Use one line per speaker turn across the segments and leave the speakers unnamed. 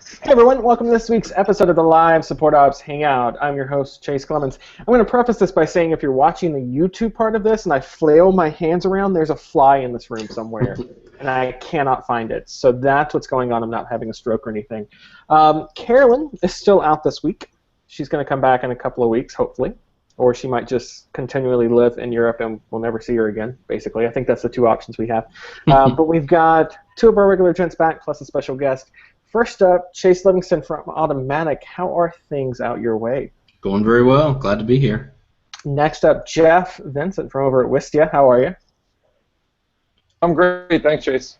Hey everyone, welcome to this week's episode of the Live Support Ops Hangout. I'm your host, Chase Clemens. I'm going to preface this by saying if you're watching the YouTube part of this and I flail my hands around, there's a fly in this room somewhere, and I cannot find it. So that's what's going on. I'm not having a stroke or anything. Carolyn is still out this week. She's going to come back in a couple of weeks, hopefully. Or she might just continually live in Europe and we'll never see her again, basically. I think that's the two options we have. But we've got two of our regular gents back, plus a special guest. First up, Chase Livingston from Automatic. How are things out your way?
Going very well. Glad to be here.
Next up, Jeff Vincent from over at Wistia. How are you?
I'm great. Thanks, Chase.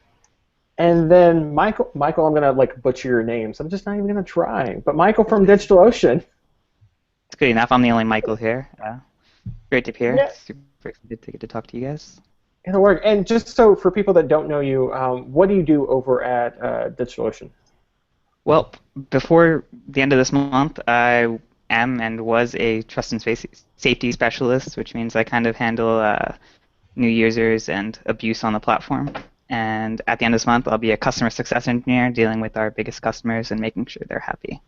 And then Michael, I'm going to butcher your names. I'm just not even going to try. But Michael from DigitalOcean.
It's good enough. I'm the only Michael here. Great to be here.
Yeah.
Super excited to get to talk to you guys.
It'll work. And just so for people that don't know you, what do you do over at DigitalOcean?
Well, before the end of this month, I am and was a trust and safety specialist, which means I kind of handle new users and abuse on the platform. And at the end of this month, I'll be a customer success engineer dealing with our biggest customers and making sure they're happy.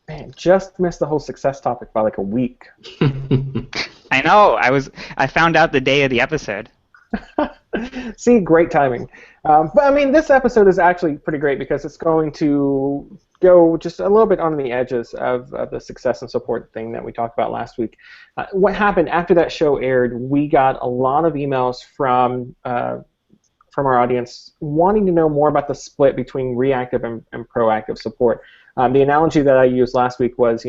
Man, just missed the whole success topic by like a week.
I know. I found out the day of the episode.
See, great timing. But I mean, this episode is actually pretty great because it's going to go just a little bit on the edges of the success and support thing that we talked about last week. What happened after that show aired, we got a lot of emails from our audience wanting to know more about the split between reactive and proactive support. The analogy that I used last week was,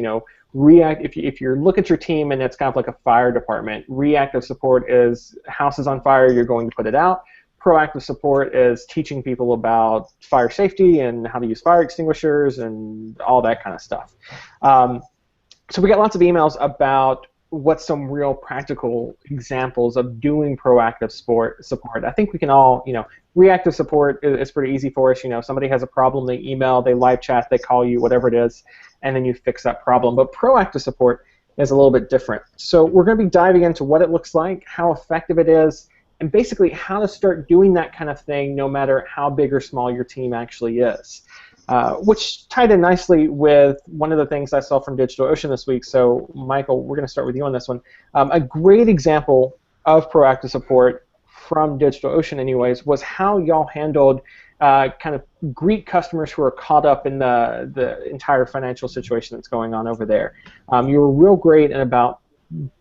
if you look at your team and it's kind of like a fire department, reactive support is house is on fire, you're going to put it out. Proactive support is teaching people about fire safety and how to use fire extinguishers and all that kind of stuff. So we got lots of emails about what's some real practical examples of doing proactive support. I think we can all, reactive support is pretty easy for us. Somebody has a problem, they email, they live chat, they call you, whatever it is, and then you fix that problem. But proactive support is a little bit different. So we're going to be diving into what it looks like, how effective it is, and basically how to start doing that kind of thing no matter how big or small your team actually is. Which tied in nicely with one of the things I saw from DigitalOcean this week. So, Michael, we're going to start with you on this one. A great example of proactive support from DigitalOcean, anyways, was how y'all handled kind of Greek customers who are caught up in the entire financial situation that's going on over there. You were real great about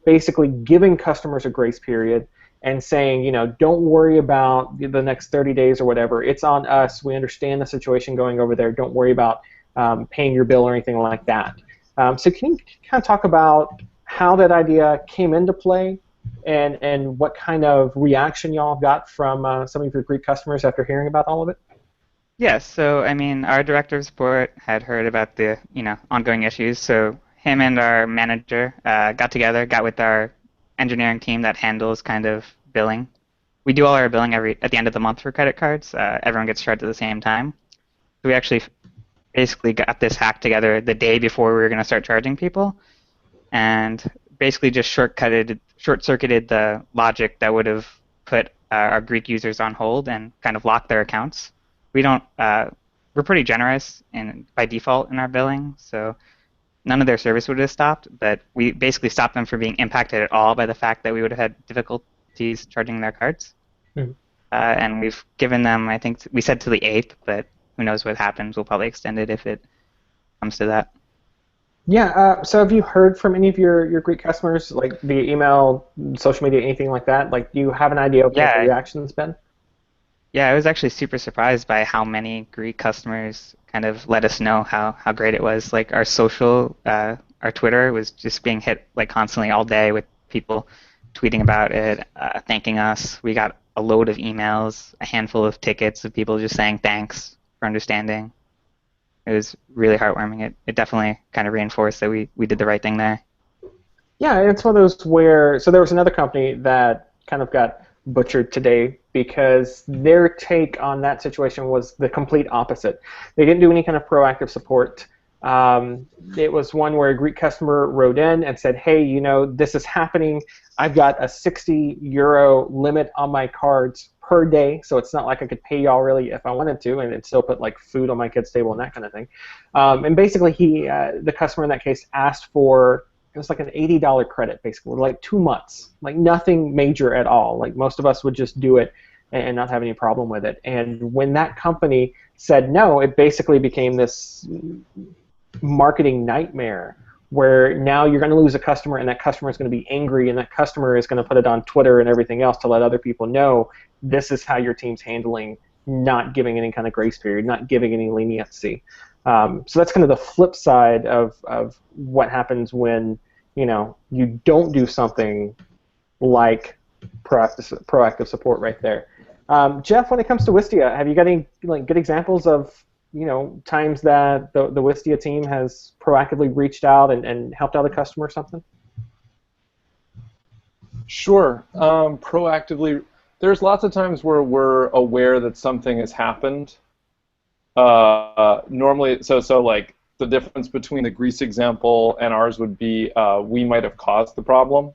basically giving customers a grace period and saying, don't worry about the next 30 days or whatever. It's on us. We understand the situation going over there. Don't worry about paying your bill or anything like that. So can you kind of talk about how that idea came into play and what kind of reaction y'all got from some of your Greek customers after hearing about all of it?
Yes. So, our director of support had heard about the, ongoing issues. So him and our manager got with our engineering team that handles kind of billing. We do all our billing at the end of the month for credit cards. Everyone gets charged at the same time. So we actually basically got this hack together the day before we were going to start charging people, and basically just short-circuited the logic that would have put our Greek users on hold and kind of locked their accounts. We're pretty generous by default in our billing, so none of their service would have stopped, but we basically stopped them from being impacted at all by the fact that we would have had difficulties charging their cards. Mm-hmm. And we've given them, I think, we said to the 8th, but who knows what happens. We'll probably extend it if it comes to that.
Yeah, so have you heard from any of your Greek customers, like via email, social media, anything like that? Like, do you have an idea of what the reaction's been?
Yeah, I was actually super surprised by how many Greek customers kind of let us know how great it was. Like our social, our Twitter was just being hit like constantly all day with people tweeting about it, thanking us. We got a load of emails, a handful of tickets of people just saying thanks for understanding. It was really heartwarming. It definitely kind of reinforced that we did the right thing there.
Yeah, it's one of those where, so there was another company that kind of got butchered today because their take on that situation was the complete opposite. They didn't do any kind of proactive support. It was one where a Greek customer wrote in and said, hey, this is happening. I've got a €60 limit on my cards per day, so it's not like I could pay y'all really if I wanted to, and it'd still put like food on my kid's table and that kind of thing. And basically, the customer in that case asked for, it was like an $80 credit, basically, like 2 months, like nothing major at all. Like most of us would just do it and not have any problem with it. And when that company said no, it basically became this marketing nightmare where now you're going to lose a customer, and that customer is going to be angry, and that customer is going to put it on Twitter and everything else to let other people know this is how your team's handling not giving any kind of grace period, not giving any leniency. So that's kind of the flip side of what happens when you don't do something like proactive support right there. Jeff, when it comes to Wistia, have you got any good examples of times that the Wistia team has proactively reached out and helped out a customer or something?
Sure. Proactively, there's lots of times where we're aware that something has happened. Normally, so like the difference between the grease example and ours would be we might have caused the problem,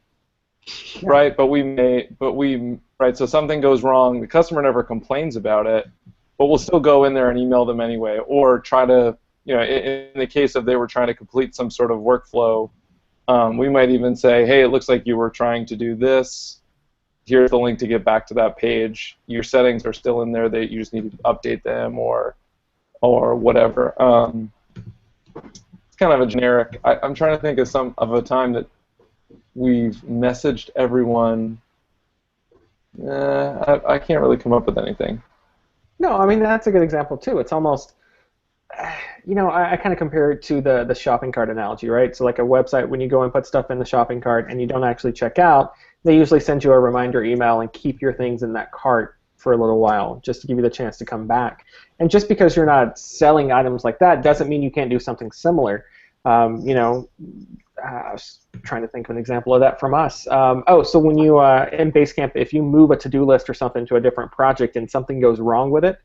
right? Right. So something goes wrong. The customer never complains about it, but we'll still go in there and email them anyway, or try to, in the case of they were trying to complete some sort of workflow, we might even say, hey, it looks like you were trying to do this. Here's the link to get back to that page. Your settings are still in there. You just need to update them or whatever. It's kind of a generic. I'm trying to think of a time that we've messaged everyone. I can't really come up with anything.
No, I mean, that's a good example, too. It's almost, I kind of compare it to the shopping cart analogy, right? So like a website, when you go and put stuff in the shopping cart and you don't actually check out, they usually send you a reminder email and keep your things in that cart for a little while just to give you the chance to come back. And just because you're not selling items like that doesn't mean you can't do something similar. I was trying to think of an example of that from us. So when you, in Basecamp, if you move a to-do list or something to a different project and something goes wrong with it,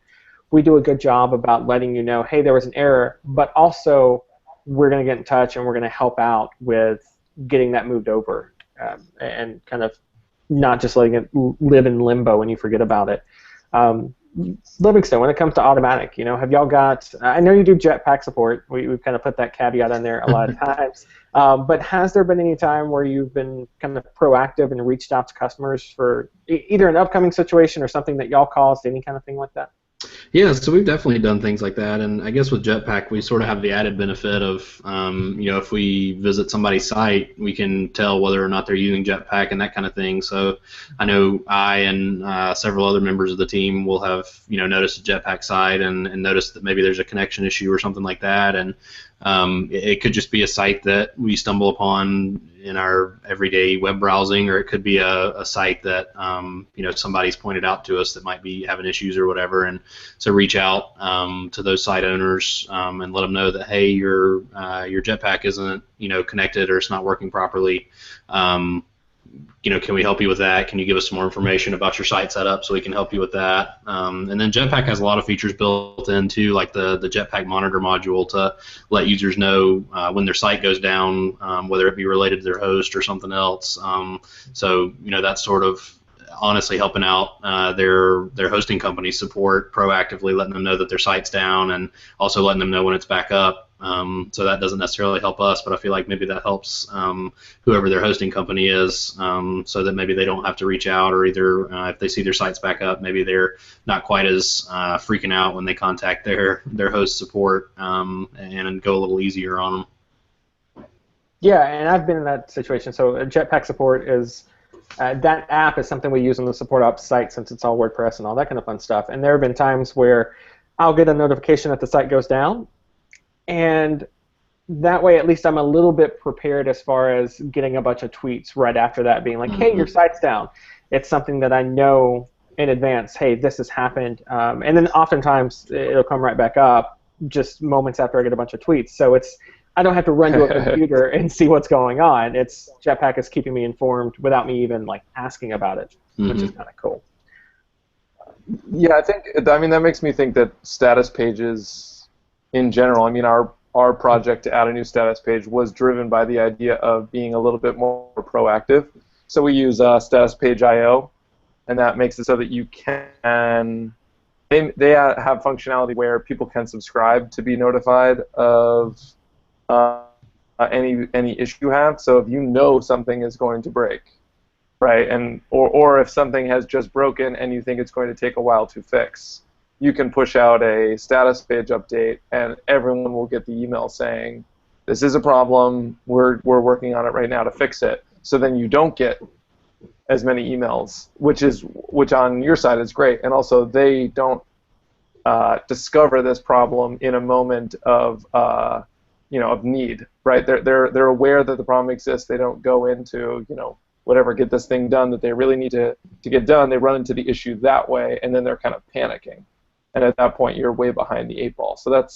we do a good job about letting you know, hey, there was an error, but also we're going to get in touch and we're going to help out with getting that moved over and kind of not just letting it live in limbo and you forget about it. Livingston, when it comes to automatic, have y'all got, I know you do Jetpack support, we've kind of put that caveat on there a lot of times, but has there been any time where you've been kind of proactive and reached out to customers for either an upcoming situation or something that y'all caused, any kind of thing like that?
Yeah, so we've definitely done things like that, and I guess with Jetpack we sort of have the added benefit of, if we visit somebody's site, we can tell whether or not they're using Jetpack and that kind of thing. So I know I and several other members of the team will have, noticed a Jetpack site and noticed that maybe there's a connection issue or something like that, and it could just be a site that we stumble upon in our everyday web browsing, or it could be a site that somebody's pointed out to us that might be having issues or whatever, and so reach out to those site owners and let them know that, hey, your Jetpack isn't connected or it's not working properly. Can we help you with that? Can you give us some more information about your site setup so we can help you with that? And then Jetpack has a lot of features built into, like the Jetpack monitor module to let users know when their site goes down, whether it be related to their host or something else. So that's sort of honestly helping out their hosting company support proactively, letting them know that their site's down and also letting them know when it's back up. So that doesn't necessarily help us, but I feel like maybe that helps whoever their hosting company is, so that maybe they don't have to reach out, or either if they see their sites back up, maybe they're not quite as freaking out when they contact their host support and go a little easier on them.
Yeah, and I've been in that situation. So Jetpack support is that app is something we use on the support ops site since it's all WordPress and all that kind of fun stuff. And there have been times where I'll get a notification that the site goes down, and that way at least I'm a little bit prepared as far as getting a bunch of tweets right after that being like, hey, your site's down. It's something that I know in advance, hey, this has happened. And then oftentimes it'll come right back up just moments after I get a bunch of tweets. So I don't have to run to a computer and see what's going on. It's Jetpack is keeping me informed without me even asking about it, which is kind of cool.
Yeah, that makes me think that status pages in general, our project to add a new status page was driven by the idea of being a little bit more proactive. So we use status page IO, and that makes it so that you can. They have functionality where people can subscribe to be notified of any issue you have. So if you know something is going to break, right, or if something has just broken and you think it's going to take a while to fix, you can push out a status page update, and everyone will get the email saying, "This is a problem. We're working on it right now to fix it." So then you don't get as many emails, which on your side is great, and also they don't discover this problem in a moment of of need, right? They're aware that the problem exists. They don't go into whatever, get this thing done that they really need to get done. They run into the issue that way, and then they're kind of panicking, and at that point you're way behind the eight ball. So I think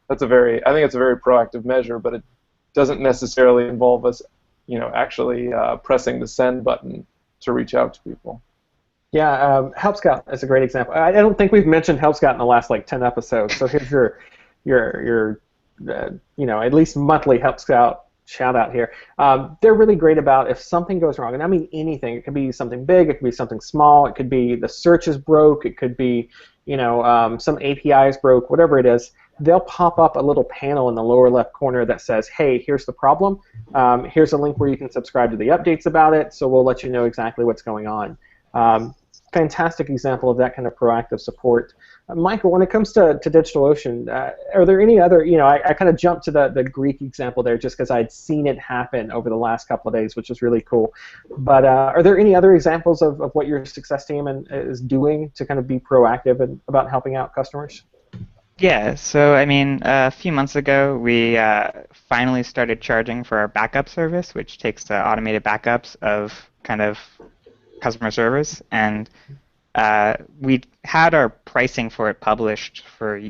it's a very proactive measure, but it doesn't necessarily involve us actually pressing the send button to reach out to people.
Yeah, Help Scout is a great example. I don't think we've mentioned Help Scout in the last 10 episodes. So here's your at least monthly Help Scout shout out here. They're really great about if something goes wrong, and I mean anything. It could be something big, it could be something small, it could be the search is broke, it could be some API is broke, whatever it is. They'll pop up a little panel in the lower left corner that says, "Hey, here's the problem. Here's a link where you can subscribe to the updates about it. So we'll let you know exactly what's going on." Fantastic example of that kind of proactive support. Michael, when it comes to DigitalOcean, are there any other, I kind of jumped to the Greek example there just because I'd seen it happen over the last couple of days, which was really cool. But are there any other examples of what your success team is doing to kind of be proactive about helping out customers?
Yeah, so I mean, a few months ago, we finally started charging for our backup service, which takes the automated backups of kind of customer servers, and we had our pricing for it published for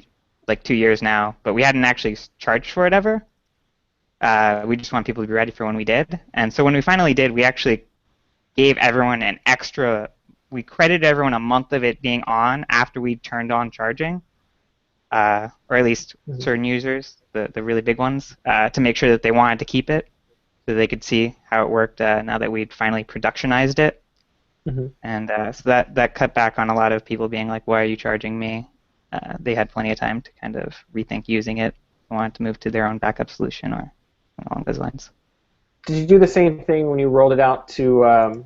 2 years now, but we hadn't actually charged for it ever. We just want people to be ready for when we did, and so when we finally did, we actually gave everyone we credited everyone a month of it being on after we turned on charging, or at least certain users, the really big ones, to make sure that they wanted to keep it so they could see how it worked now that we'd finally productionized it. Mm-hmm. And so that cut back on a lot of people being like, "Why are you charging me?" They had plenty of time to kind of rethink using it. They wanted to move to their own backup solution or along those lines.
Did you do the same thing when you rolled it out to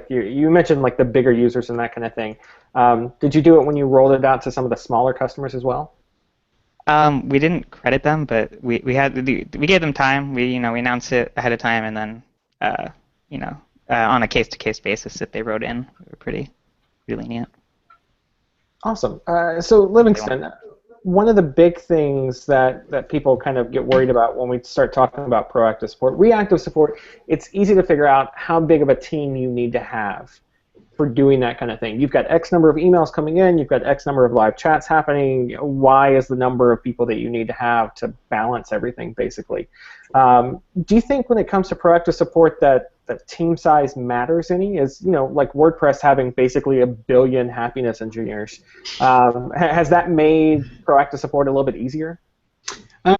you mentioned the bigger users and that kind of thing? Did you do it when you rolled it out to some of the smaller customers as well?
We didn't credit them, but we gave them time. We announced it ahead of time, and then on a case-to-case basis if they wrote in. We were pretty lenient.
Awesome. So Livingston, one of the big things that people kind of get worried about when we start talking about proactive support, reactive support, it's easy to figure out how big of a team you need to have for doing that kind of thing. You've got X number of emails coming in, you've got X number of live chats happening. Y is the number of people that you need to have to balance everything, basically. Do you think when it comes to proactive support that team size matters any? Is like WordPress having basically 1 billion happiness engineers, has that made proactive support a little bit easier?
I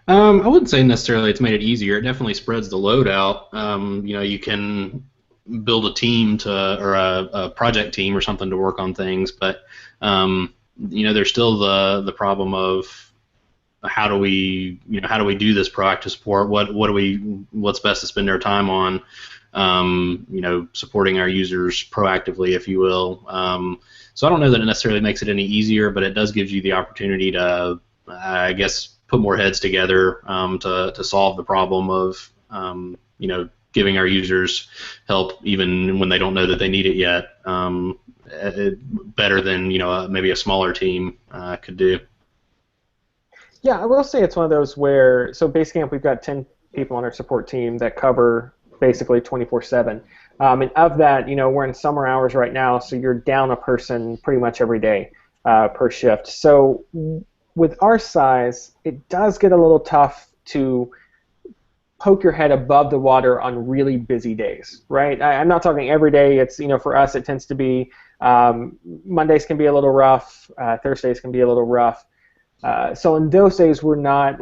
wouldn't say necessarily it's made it easier. It definitely spreads the load out. You can build a team or a project team or something to work on things, but there's still the problem of how do we do this proactive support? What's best to spend our time on? Supporting our users proactively, if you will. So I don't know that it necessarily makes it any easier, but it does give you the opportunity to, I guess, put more heads together to solve the problem of giving our users help even when they don't know that they need it yet, better than maybe a smaller team could do.
Yeah, I will say it's one of those where, so Basecamp, we've got 10 people on our support team that cover basically 24/7. And of that, we're in summer hours right now, so you're down a person pretty much every day per shift. So with our size, it does get a little tough to poke your head above the water on really busy days, right? I'm not talking every day. It's, for us, it tends to be Mondays can be a little rough, Thursdays can be a little rough. So in those days, we're not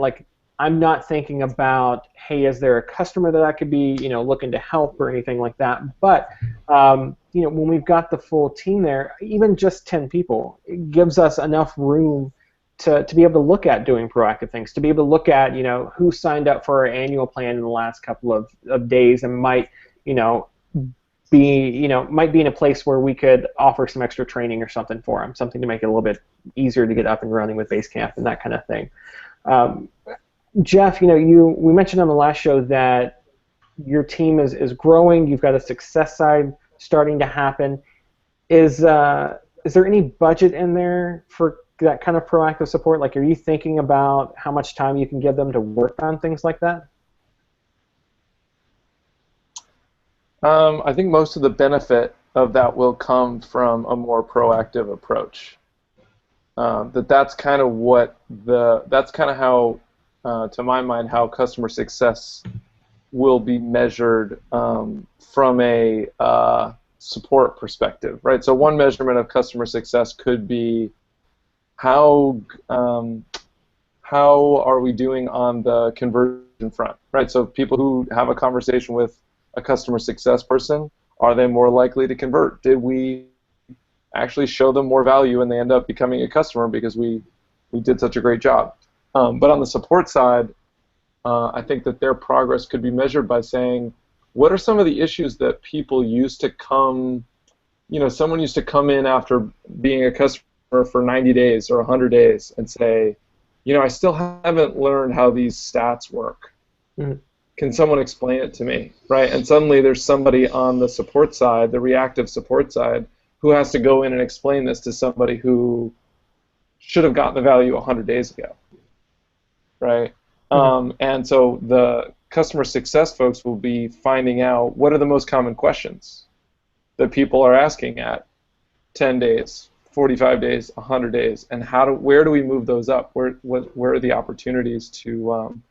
I'm not thinking about, hey, is there a customer that I could be, looking to help or anything like that. But, when we've got the full team there, even just 10 people, it gives us enough room to be able to look at doing proactive things, to be able to look at, who signed up for our annual plan in the last couple of days and might, might be in a place where we could offer some extra training or something for them, something to make it a little bit easier to get up and running with Basecamp and that kind of thing. Jeff, we mentioned on the last show that your team is growing. You've got a success side starting to happen. Is there any budget in there for that kind of proactive support? Like, are you thinking about how much time you can give them to work on things like that?
I think most of the benefit of that will come from a more proactive approach. That's kind of how, to my mind, how customer success will be measured from a support perspective, right? So one measurement of customer success could be how are we doing on the conversion front, right? So people who have a conversation with a customer success person, are they more likely to convert? Did we actually show them more value and they end up becoming a customer because we did such a great job? But on the support side, I think that their progress could be measured by saying, what are some of the issues that people used to come, someone used to come in after being a customer for 90 days or 100 days and say, I still haven't learned how these stats work. Mm-hmm. Can someone explain it to me, right? And suddenly there's somebody on the support side, the reactive support side, who has to go in and explain this to somebody who should have gotten the value 100 days ago, right? Mm-hmm. And so the customer success folks will be finding out what are the most common questions that people are asking at 10 days, 45 days, 100 days, and where do we move those up? Where are the opportunities to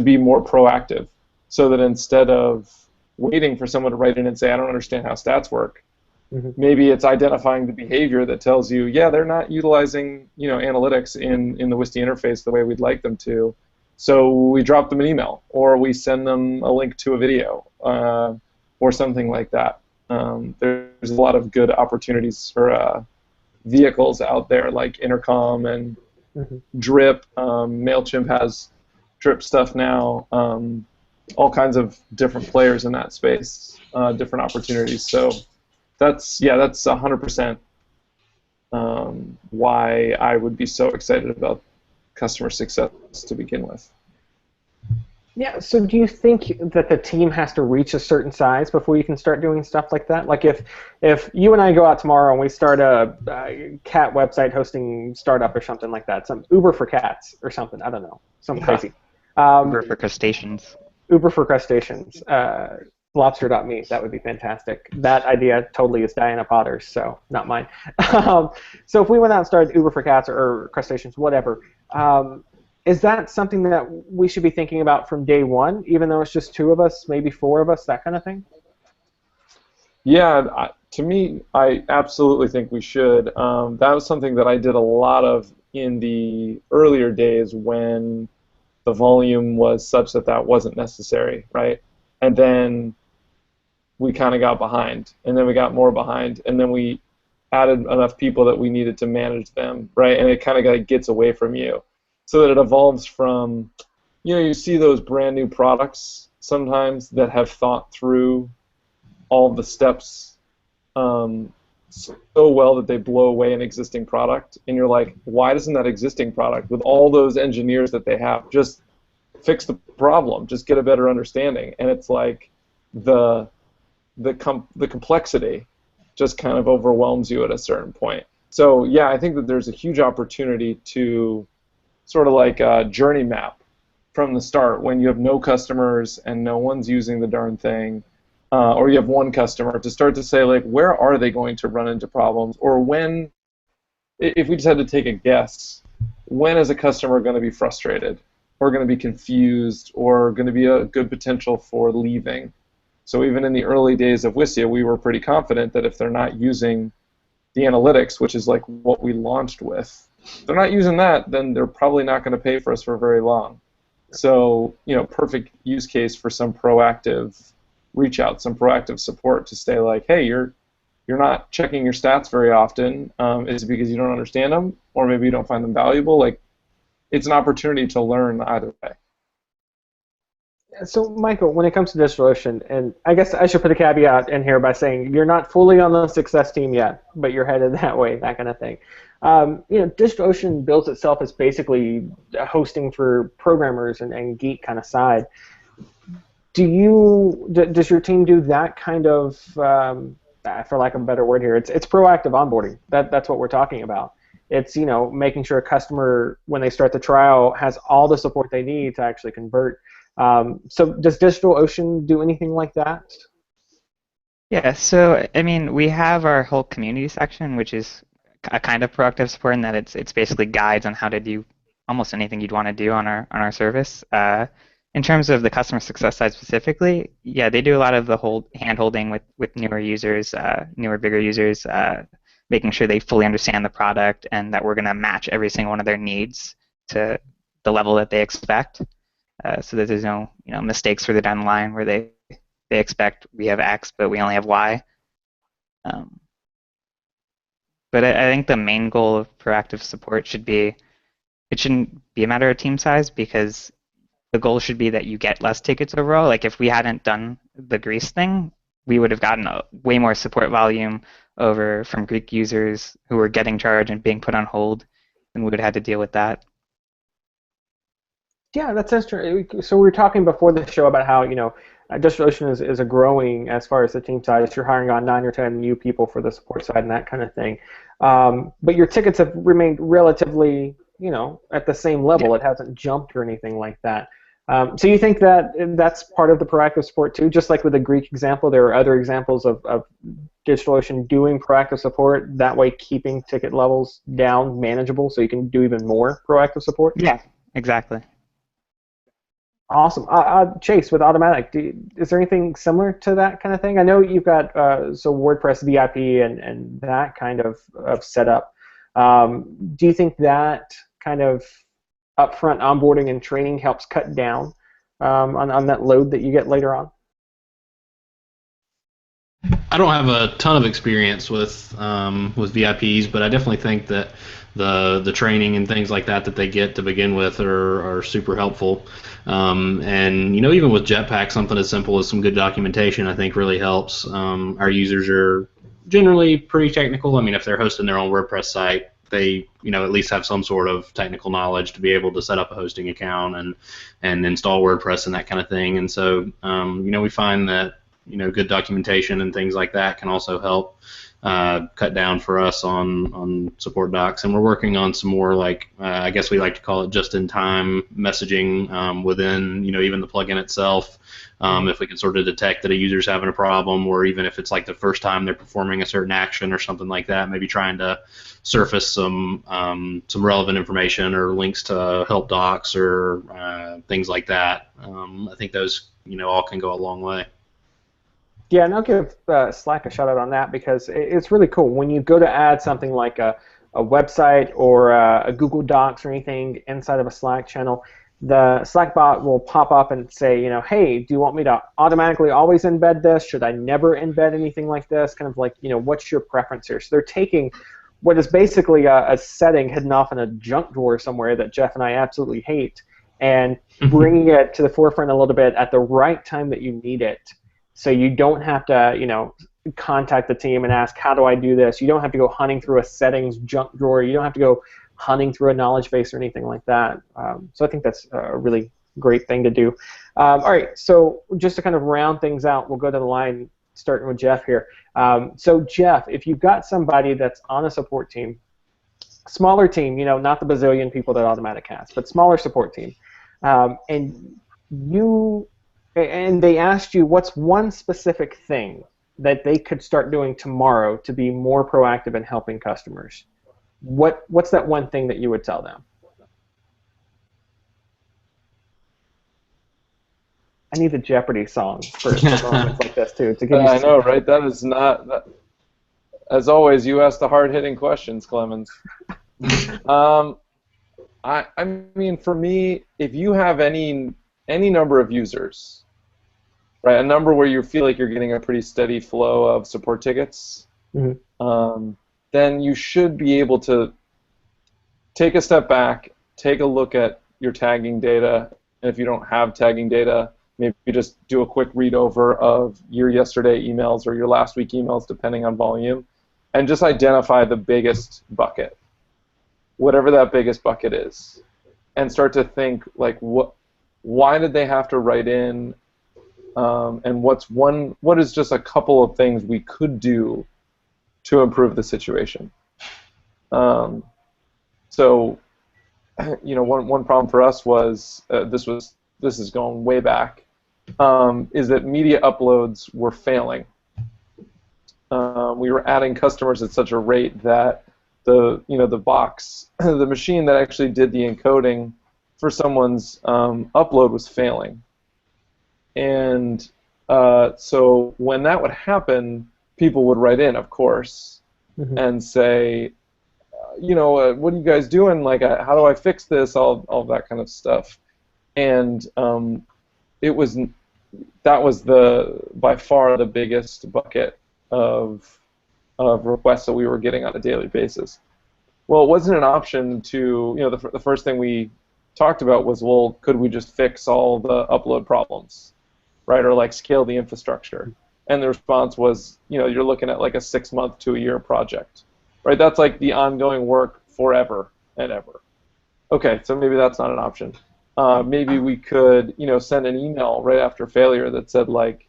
be more proactive? So that instead of waiting for someone to write in and say, I don't understand how stats work, mm-hmm. maybe it's identifying the behavior that tells you, yeah, they're not utilizing analytics in the WISTI interface the way we'd like them to. So we drop them an email, or we send them a link to a video, or something like that. There's a lot of good opportunities for vehicles out there like Intercom and mm-hmm. Drip. MailChimp has Drip stuff now. All kinds of different players in that space, different opportunities. So that's 100% why I would be so excited about customer success to begin with.
Yeah, so do you think that the team has to reach a certain size before you can start doing stuff like that? Like if you and I go out tomorrow and we start a cat website hosting startup or something like that, some Uber for cats or something, I don't know, something crazy.
Uber for crustaceans.
Uber for crustaceans, lobster.me, that would be fantastic. That idea totally is Diana Potter's, so not mine. So if we went out and started Uber for cats or crustaceans, whatever, is that something that we should be thinking about from day one, even though it's just 2 of us, maybe 4 of us, that kind of thing?
Yeah, to me, I absolutely think we should. That was something that I did a lot of in the earlier days when the volume was such that wasn't necessary, right? And then we kind of got behind, and then we got more behind, and then we added enough people that we needed to manage them, right? And it kind of gets away from you, so that it evolves from, you see those brand new products sometimes that have thought through all the steps so well that they blow away an existing product, and you're like, why doesn't that existing product, with all those engineers that they have, just fix the problem, just get a better understanding? And it's like the complexity just kind of overwhelms you at a certain point. So yeah, I think that there's a huge opportunity to sort of like a journey map from the start when you have no customers and no one's using the darn thing. Or you have one customer, to start to say, like, where are they going to run into problems? Or when, if we just had to take a guess, when is a customer going to be frustrated, or going to be confused, or going to be a good potential for leaving? So even in the early days of Wistia, we were pretty confident that if they're not using the analytics, which is like what we launched with, if they're not using that, then they're probably not going to pay for us for very long. So, perfect use case for some proactive reach out, some proactive support to say like, hey, you're not checking your stats very often. Is it because you don't understand them, or maybe you don't find them valuable? Like, it's an opportunity to learn either way.
So, Michael, when it comes to DigitalOcean, and I guess I should put a caveat in here by saying you're not fully on the success team yet, but you're headed that way, that kind of thing. DigitalOcean builds itself as basically hosting for programmers and geek kind of side. Does your team do that kind of, for lack of a better word here, it's proactive onboarding. That's what we're talking about. It's making sure a customer, when they start the trial, has all the support they need to actually convert. So does DigitalOcean do anything like that?
Yeah, so I mean, we have our whole community section, which is a kind of proactive support in that it's basically guides on how to do almost anything you'd want to do on our service. In terms of the customer success side specifically, yeah, they do a lot of the whole hand-holding with newer users, newer, bigger users, making sure they fully understand the product and that we're going to match every single one of their needs to the level that they expect, so that there's no mistakes further down the line where they expect we have X but we only have Y. But I think the main goal of proactive support it shouldn't be a matter of team size, because the goal should be that you get less tickets overall. Like if we hadn't done the Greece thing, we would have gotten way more support volume over from Greek users who were getting charged and being put on hold, and we would have had to deal with that.
Yeah, that's interesting. So we were talking before the show about how DigitalOcean is a growing as far as the team size. You're hiring on 9 or 10 new people for the support side and that kind of thing. But your tickets have remained relatively, at the same level.
Yeah.
It hasn't jumped or anything like that. So you think that that's part of the proactive support too? Just like with the Greek example, there are other examples of DigitalOcean doing proactive support, that way keeping ticket levels down, manageable, so you can do even more proactive support?
Yeah, exactly.
Awesome. Chase, with Automatic, is there anything similar to that kind of thing? I know you've got WordPress VIP and that kind of setup. Do you think that kind of upfront onboarding and training helps cut down on that load that you get later on?
I don't have a ton of experience with VIPs, but I definitely think that the training and things like that they get to begin with are super helpful. And even with Jetpack, something as simple as some good documentation I think really helps. Our users are generally pretty technical. I mean, if they're hosting their own WordPress site, they at least have some sort of technical knowledge to be able to set up a hosting account and install WordPress and that kind of thing. And so we find that good documentation and things like that can also help cut down for us on support docs. And we're working on some more, like I guess we like to call it just-in-time messaging within even the plugin itself. If we can sort of detect that a user's having a problem, or even if it's like the first time they're performing a certain action or something like that, maybe trying to surface some relevant information or links to help docs or things like that. I think those all can go a long way.
Yeah, and I'll give Slack a shout out on that, because it's really cool. When you go to add something like a website or a Google Docs or anything inside of a Slack channel, the Slack bot will pop up and say, hey, do you want me to automatically always embed this? Should I never embed anything like this? Kind of like, what's your preference here? So they're taking what is basically a setting hidden off in a junk drawer somewhere that Jeff and I absolutely hate, and bringing it to the forefront a little bit at the right time that you need it. So you don't have to, contact the team and ask, how do I do this? You don't have to go hunting through a settings junk drawer. You don't have to go hunting through a knowledge base or anything like that. So I think that's a really great thing to do. All right, so just to kind of round things out, we'll go to the line starting with Jeff here. So Jeff, if you've got somebody that's on a support team, smaller team, not the bazillion people that Automatic has, but smaller support team, and they asked you what's one specific thing that they could start doing tomorrow to be more proactive in helping customers, what's that one thing that you would tell them? I need the Jeopardy song for moments like this too. To give you
I know, right? That is not. As always, you ask the hard-hitting questions, Clemens. I mean, for me, if you have any number of users, right, a number where you feel like you're getting a pretty steady flow of support tickets, then you should be able to take a step back, take a look at your tagging data, and if you don't have tagging data, maybe just do a quick read over of your yesterday emails or your last week emails, depending on volume, and just identify the biggest bucket, whatever that biggest bucket is, and start to think like, why did they have to write in, and what is just a couple of things we could do to improve the situation. So, one problem for us was this is going way back, is that media uploads were failing. We were adding customers at such a rate that the box, the machine that actually did the encoding for someone's upload was failing. And so when that would happen, people would write in, of course, and say, what are you guys doing? Like, how do I fix this? All that kind of stuff. And that was by far the biggest bucket of requests that we were getting on a daily basis. Well, it wasn't an option to, the first thing we talked about was, well, could we just fix all the upload problems, right? Or like scale the infrastructure. And the response was, you're looking at like a 6-month to a year project, right? That's like the ongoing work forever and ever. Okay, so maybe that's not an option. Maybe we could, send an email right after failure that said like,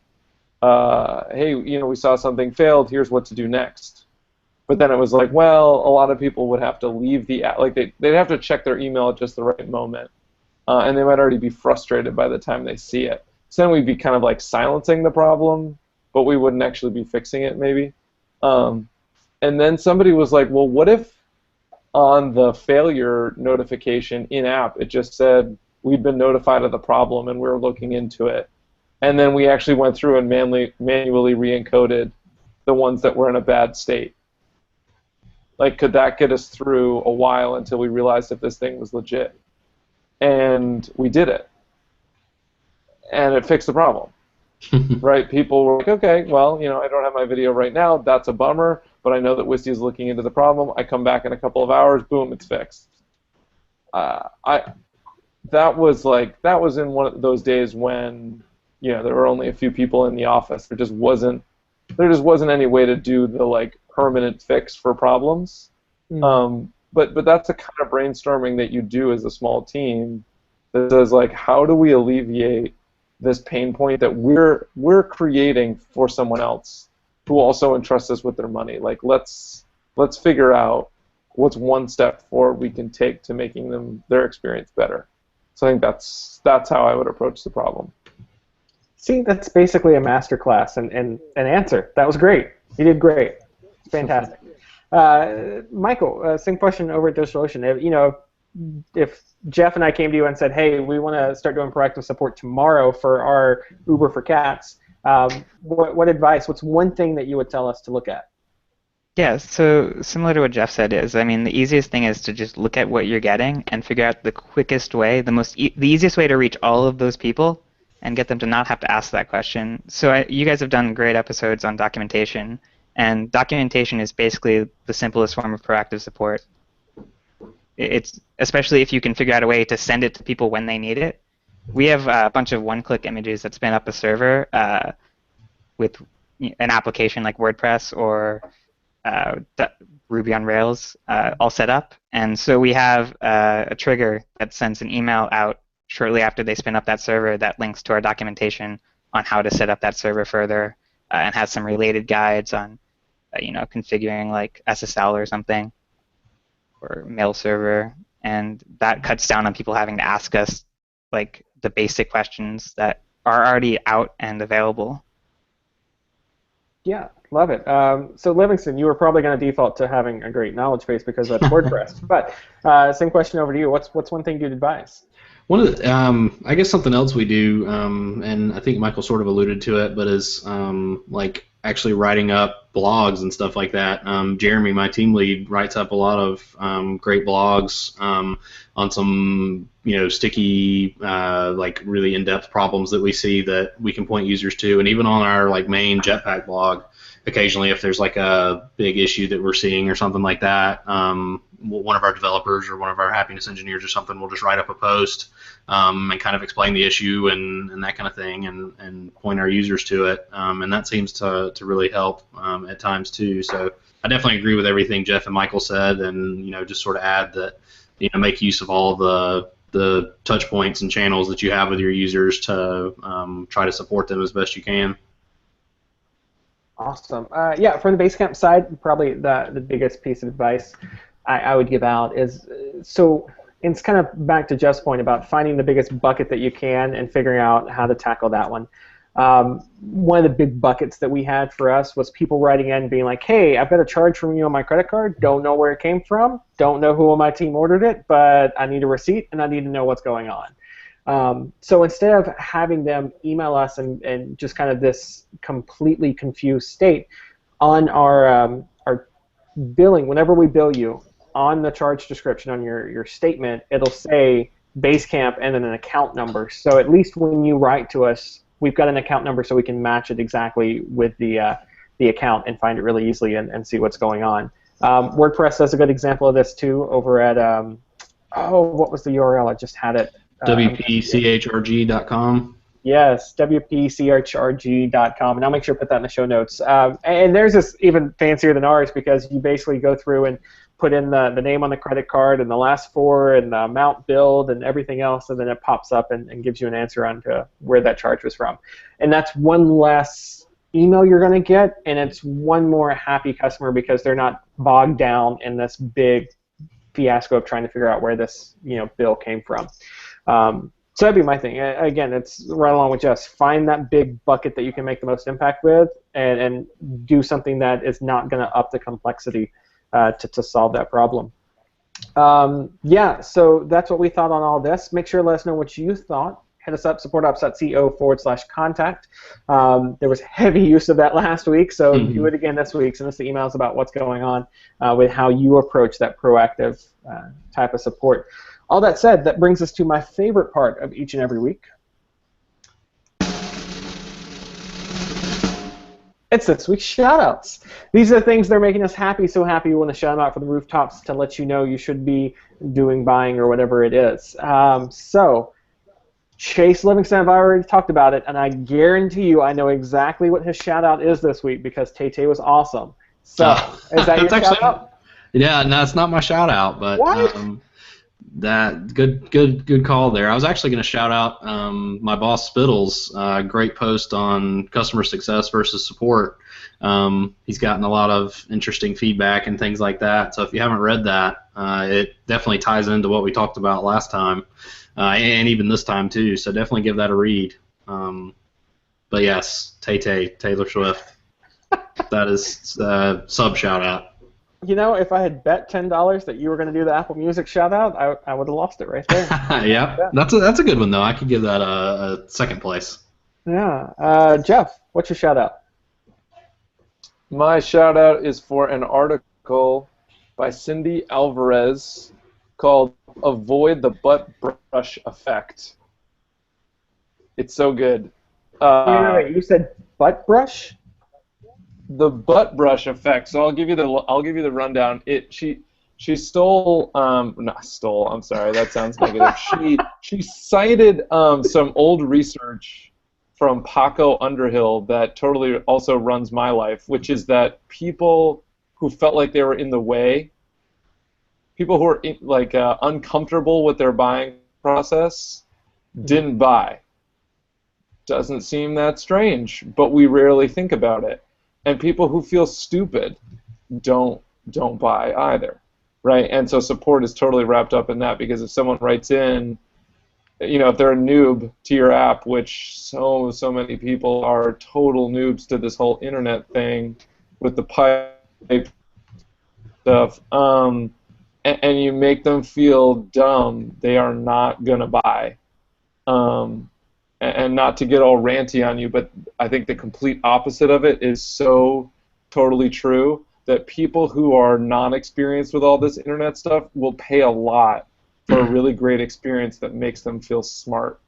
hey, we saw something failed. Here's what to do next. But then it was like, well, a lot of people would have to leave the app. Like they'd have to check their email at just the right moment, and they might already be frustrated by the time they see it. So then we'd be kind of like silencing the problem, but we wouldn't actually be fixing it, maybe. And then somebody was like, well, what if on the failure notification in-app it just said we'd been notified of the problem and we were looking into it, and then we actually went through and manually re-encoded the ones that were in a bad state? Like, could that get us through a while until we realized if this thing was legit? And we did it. And it fixed the problem. Right? People were like, okay, well, I don't have my video right now. That's a bummer, but I know that Wisty is looking into the problem. I come back in a couple of hours, boom, it's fixed. That was in one of those days when, there were only a few people in the office. There just wasn't any way to do the like permanent fix for problems. But that's the kind of brainstorming that you do as a small team that says like, how do we alleviate this pain point that we're creating for someone else who also entrusts us with their money? Like, let's figure out what's one step forward we can take to making their experience better. So I think that's how I would approach the problem.
See, that's basically a masterclass and an answer. That was great. You did great. Fantastic. Michael, same question over at DigitalOcean. If Jeff and I came to you and said, hey, we want to start doing proactive support tomorrow for our Uber for Cats, what advice, what's one thing that you would tell us to look at?
Yeah, so similar to what Jeff said the easiest thing is to just look at what you're getting and figure out the quickest way, the easiest way to reach all of those people and get them to not have to ask that question. So you guys have done great episodes on documentation, and documentation is basically the simplest form of proactive support. It's especially if you can figure out a way to send it to people when they need it. We have a bunch of one-click images that spin up a server with an application like WordPress or Ruby on Rails all set up, and so we have a trigger that sends an email out shortly after they spin up that server that links to our documentation on how to set up that server further, and has some related guides on configuring like SSL or something, or mail server, and that cuts down on people having to ask us like the basic questions that are already out and available.
Yeah, love it. So Livingston, you were probably going to default to having a great knowledge base because that's WordPress. But same question over to you. What's one thing you'd advise?
One of the, I guess something else we do, and I think Michael sort of alluded to it, but is like actually writing up blogs and stuff like that. Jeremy, my team lead, writes up a lot of great blogs on some sticky, like really in-depth problems that we see that we can point users to, and even on our like main Jetpack blog, occasionally if there's like a big issue that we're seeing or something like that, one of our developers or one of our happiness engineers or something will just write up a post and kind of explain the issue and that kind of thing, and point our users to it, and that seems to really help at times too. So I definitely agree with everything Jeff and Michael said, and just sort of add that make use of all the touch points and channels that you have with your users to try to support them as best you can.
Awesome. Yeah, from the Basecamp side, probably the biggest piece of advice I would give out is, so it's kind of back to Jeff's point about finding the biggest bucket that you can and figuring out how to tackle that one. One of the big buckets that we had for us was people writing in being like, hey, I've got a charge from you on my credit card, don't know where it came from, don't know who on my team ordered it, but I need a receipt and I need to know what's going on. So instead of having them email us and just kind of this completely confused state, on our billing, whenever we bill you, on the charge description on your statement, it'll say Basecamp and then an account number. So at least when you write to us, we've got an account number so we can match it exactly with the account and find it really easily and see what's going on. WordPress does a good example of this too over at, what was the URL? I just had it.
WPCHRG.com.
Yes, WPCHRG.com, and I'll make sure to put that in the show notes. And theirs is even fancier than ours because you basically go through and put in the name on the credit card and the last four and the amount billed and everything else, and then it pops up and gives you an answer on to where that charge was from. And that's one less email you're going to get, and it's one more happy customer because they're not bogged down in this big fiasco of trying to figure out where this bill came from. So that'd be my thing. Again, it's right along with Jess. Find that big bucket that you can make the most impact with, and do something that is not going to up the complexity to solve that problem. Yeah, so that's what we thought on all this. Make sure to let us know what you thought. Hit us up, supportops.co/contact. There was heavy use of that last week, so do it again this week. Send us the emails about what's going on with how you approach that proactive type of support. All that said, that brings us to my favorite part of each and every week. It's this week's shoutouts. These are the things that are making us happy, so happy we want to shout them out from the rooftops to let you know you should be doing buying or whatever it is. So, Chase Livingston, I've already talked about it, and I guarantee you I know exactly what his shoutout is this week because Tay-Tay was awesome. So, is that your shoutout?
Yeah, no, it's not my shoutout, but that good call there. I was actually going to shout out my boss Spittles. Great post on customer success versus support. He's gotten a lot of interesting feedback and things like that. So if you haven't read that, it definitely ties into what we talked about last time, and even this time too. So definitely give that a read. But yes, Tay-Tay, Taylor Swift. That is sub shout out.
If I had bet $10 that you were going to do the Apple Music shout-out, I would have lost it right there.
Yeah, that's a good one, though. I could give that a second place.
Yeah. Jeff, what's your shout-out?
My shout-out is for an article by Cindy Alvarez called Avoid the Butt Brush Effect. It's so good.
Wait, you said butt brush?
The butt brush effect. So I'll give you the rundown. She stole not stole. I'm sorry, that sounds negative. She cited some old research from Paco Underhill that totally also runs my life, which is that people who felt like they were in the way, people who are uncomfortable with their buying process, didn't buy. Doesn't seem that strange, but we rarely think about it. And people who feel stupid don't buy either, right? And so support is totally wrapped up in that, because if someone writes in, if they're a noob to your app, which so many people are total noobs to this whole internet thing with the pipe stuff, and you make them feel dumb, they are not gonna buy. and not to get all ranty on you, but I think the complete opposite of it is so totally true, that people who are non-experienced with all this internet stuff will pay a lot for a really great experience that makes them feel smart.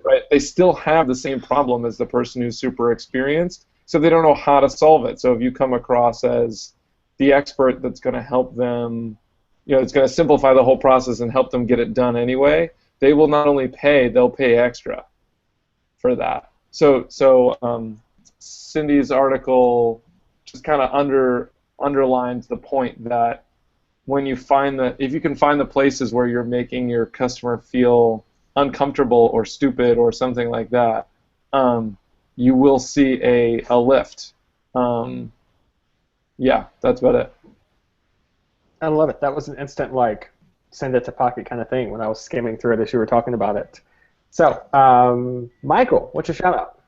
Right? They still have the same problem as the person who's super experienced, so they don't know how to solve it. So if you come across as the expert that's going to help them, it's going to simplify the whole process and help them get it done anyway, they will not only pay, they'll pay extra for that. So Cindy's article just kind of underlines the point that when you if you can find the places where you're making your customer feel uncomfortable or stupid or something like that, you will see a lift. Yeah, that's about it.
I love it. That was an instant, send it to Pocket kind of thing when I was skimming through it as you were talking about it. So, Michael, what's your shout out?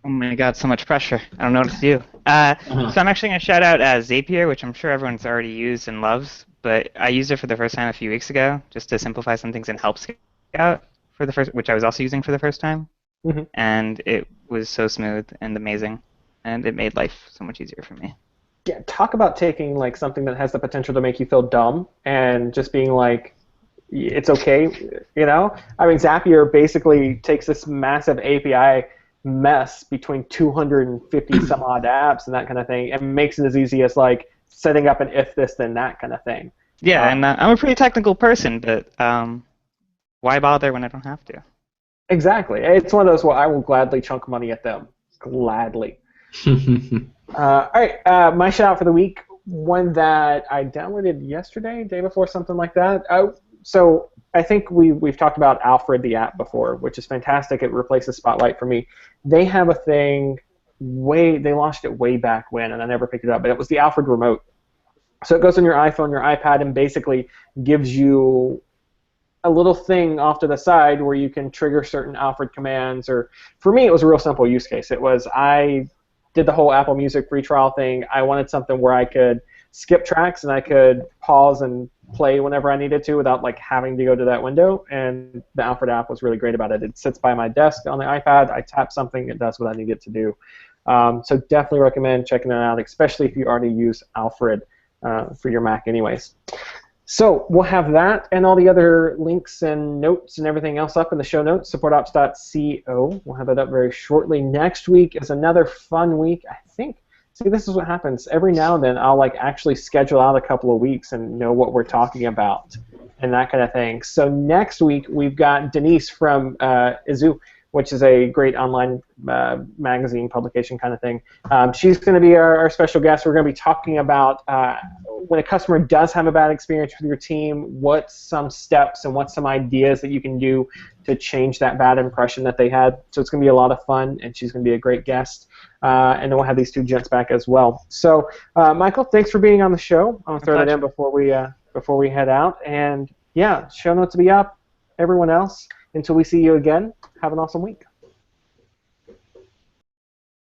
Oh my god, so much pressure. I don't know what to do. So I'm actually going to shout out Zapier, which I'm sure everyone's already used and loves, but I used it for the first time a few weeks ago just to simplify some things in Help Scout, which I was also using for the first time.
Mm-hmm.
And it was so smooth and amazing, and it made life so much easier for me.
Yeah, talk about taking something that has the potential to make you feel dumb and just being it's okay, I mean, Zapier basically takes this massive API mess between 250 some odd apps and that kind of thing and makes it as easy as setting up an if this then that kind of thing.
Yeah, and I'm a pretty technical person, but why bother when I don't have to?
Exactly. It's one of those where I will gladly chunk money at them. Gladly. All right, my shout out for the week, one that I downloaded yesterday, day before, something like that. So I think we've talked about Alfred the app before, which is fantastic. It replaces Spotlight for me. They have a thing they launched it way back when, and I never picked it up, but it was the Alfred remote. So it goes on your iPhone, your iPad, and basically gives you a little thing off to the side where you can trigger certain Alfred commands. Or for me, it was a real simple use case. It was I did the whole Apple Music free trial thing. I wanted something where I could skip tracks and I could pause and play whenever I needed to without having to go to that window. And the Alfred app was really great about it. It sits by my desk on the iPad. I tap something, it does what I need it to do. So definitely recommend checking it out, especially if you already use Alfred for your Mac anyways. So we'll have that and all the other links and notes and everything else up in the show notes, supportops.co. We'll have that up very shortly. Next week is another fun week, I think. See, this is what happens. Every now and then I'll actually schedule out a couple of weeks and know what we're talking about and that kind of thing. So next week we've got Denise from Izu, which is a great online magazine publication kind of thing. She's going to be our special guest. We're going to be talking about when a customer does have a bad experience with your team, what's some steps and what's some ideas that you can do to change that bad impression that they had. So it's going to be a lot of fun, and she's going to be a great guest. And then we'll have these two gents back as well. So, Michael, thanks for being on the show. I'm going to throw that in before we head out. And, yeah, show notes will be up. Everyone else, until we see you again, have an awesome week.